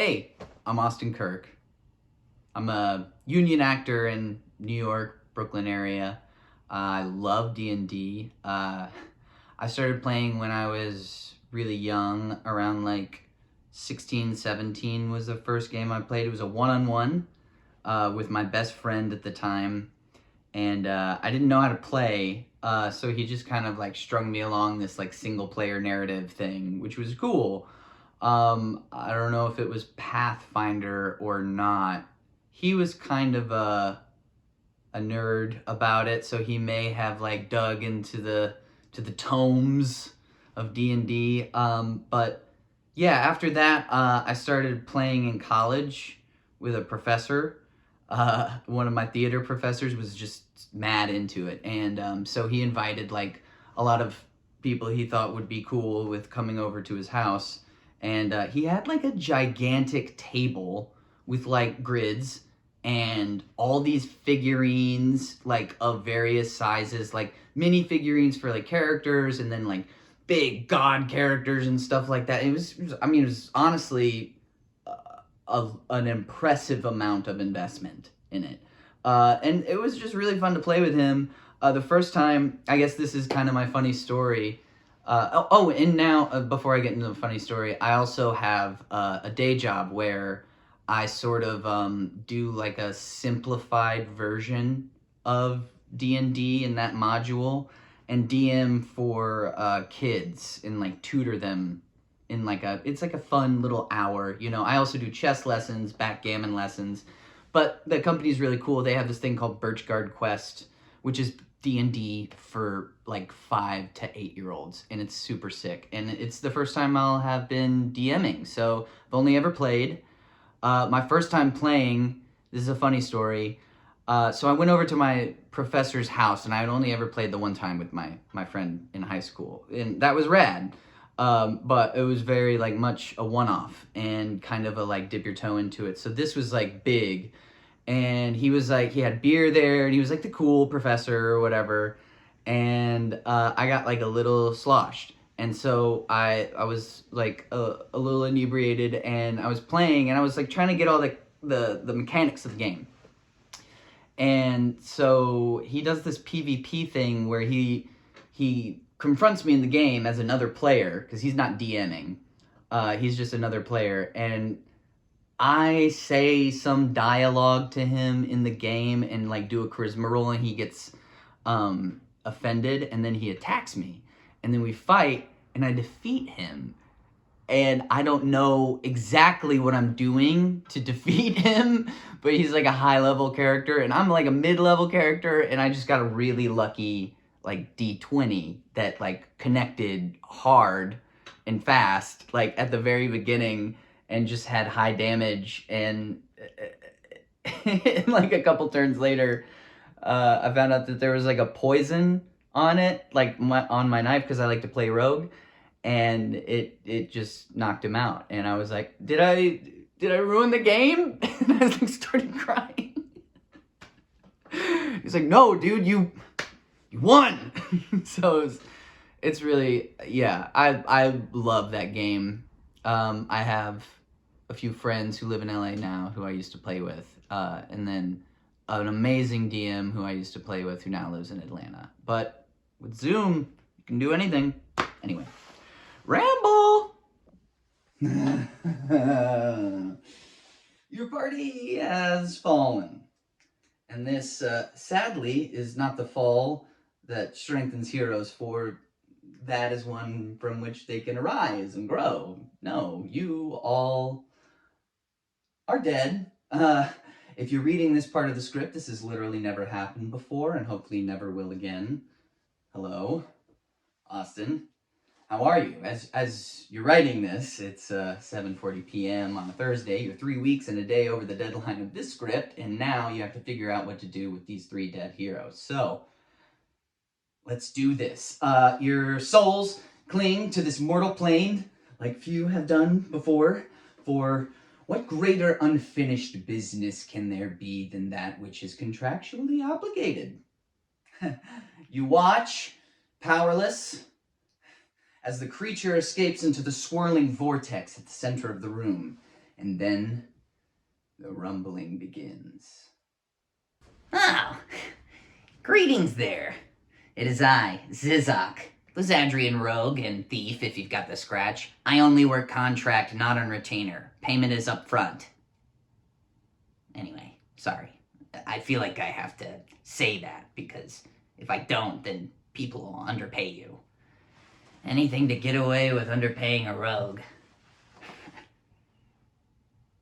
Hey, I'm Austin Kirk. I'm a union actor in New York, Brooklyn area. I love D&D. I started playing when I was really young, around like 16, 17 was the first game I played. It was a one-on-one with my best friend at the time. And I didn't know how to play, so he just kind of like strung me along this like single player narrative thing, which was cool. I don't know if it was Pathfinder or not. He was kind of a nerd about it, so he may have like dug into the tomes of D&D. But yeah, after that, I started playing in college with a professor. One of my theater professors was just mad into it, and so he invited like a lot of people he thought would be cool with coming over to his house, and he had like a gigantic table with like grids and all these figurines like of various sizes, like mini figurines for like characters, and then like big god characters and stuff like that. It was honestly an impressive amount of investment in it. And it was just really fun to play with him. The first time, I guess this is kind of my funny story. And now, before I get into the funny story, I also have a day job where I sort of do like a simplified version of D&D in that module, and DM for kids and like tutor them in like it's like a fun little hour. I also do chess lessons, backgammon lessons, but the company's really cool. They have this thing called Birchguard Quest, which is D&D for like 5 to 8-year-olds, and it's super sick. And it's the first time I'll have been DMing, so I've only ever played. My first time playing, this is a funny story. So I went over to my professor's house, and I had only ever played the one time with my friend in high school, and that was rad. But it was very like much a one-off and kind of a like dip your toe into it. So this was like big, and he was like, he had beer there, and he was like the cool professor or whatever. And I got like a little sloshed, and so I was like a little inebriated, and I was playing, and I was like trying to get all the mechanics of the game. And so he does this PvP thing where he confronts me in the game as another player, because he's not DMing. He's just another player, and I say some dialogue to him in the game and like do a charisma roll, and he gets offended, and then he attacks me, and then we fight, and I defeat him. And I don't know exactly what I'm doing to defeat him, but he's like a high-level character, and I'm like a mid-level character, and I just got a really lucky like D20 that like connected hard and fast, like at the very beginning, and just had high damage. And like a couple turns later, I found out that there was like a poison on it, like on my knife, because I like to play rogue, and it just knocked him out. And I was like, did I ruin the game? And I like started crying. He's like, no, dude, you won. So it's really, yeah, I love that game. I have a few friends who live in LA now who I used to play with, and then an amazing DM who I used to play with who now lives in Atlanta. But with Zoom, you can do anything. Anyway, ramble! Your party has fallen. And this, sadly, is not the fall that strengthens heroes, for that is one from which they can arise and grow. No, you all are dead. If you're reading this part of the script, this has literally never happened before, and hopefully never will again. Hello, Austin. How are you? As you're writing this, it's 7:40 p.m. on a Thursday. You're 3 weeks and a day over the deadline of this script, and now you have to figure out what to do with these 3 dead heroes. So, let's do this. Your souls cling to this mortal plane, like few have done before, for what greater unfinished business can there be than that which is contractually obligated? You watch, powerless, as the creature escapes into the swirling vortex at the center of the room. And then the rumbling begins. Oh, greetings there. It is I, Zizok, Lizadrian rogue and thief, if you've got the scratch. I only work contract, not on retainer. Payment is up front. Anyway, sorry. I feel like I have to say that, because if I don't, then people will underpay you. Anything to get away with underpaying a rogue.